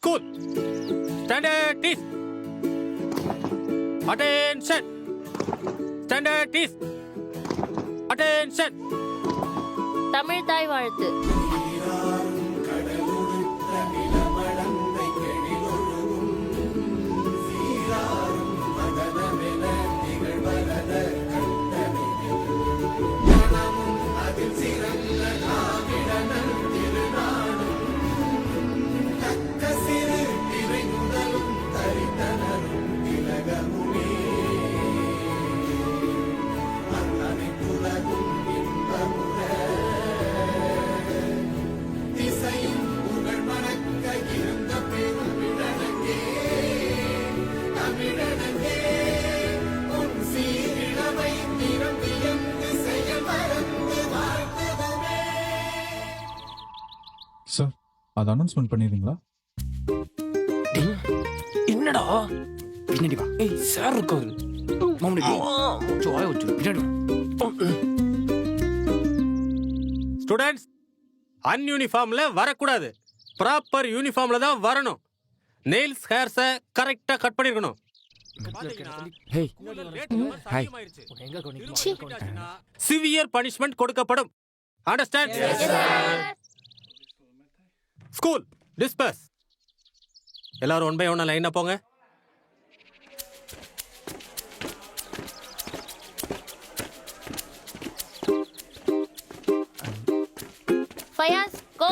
School. Standard is. Attention. Standard is. Attention. Tamil தாய் வாழ்த்து. Sir அதை அனௌன்ஸ்மெண்ட் பண்ணிடுறீங்களா? என்னடா பின்னாடி வா. ஏய் சார் இருக்காரு. மாமனி ஜோயா வச்சு பின்னாடி வா. ஸ்டூடெண்ட்ஸ், அன்யூனிஃபார்ம்ல வரக்கூடாது. ப்ராப்பர் யூனிஃபார்ம்ல தான் வரணும். நெயில்ஸ் ஹேர்ஸை கரெக்டா கட் பண்ணிருக்கணும். Hey hi. சிவியர் பனிஷ்மெண்ட் கொடுக்கப்படும். அண்டர்ஸ்டாண்ட்? School disburse. எல்லாரும் ஒன் பை ஒன்னா லைனா போங்க. ஃபயாஸ் கோ.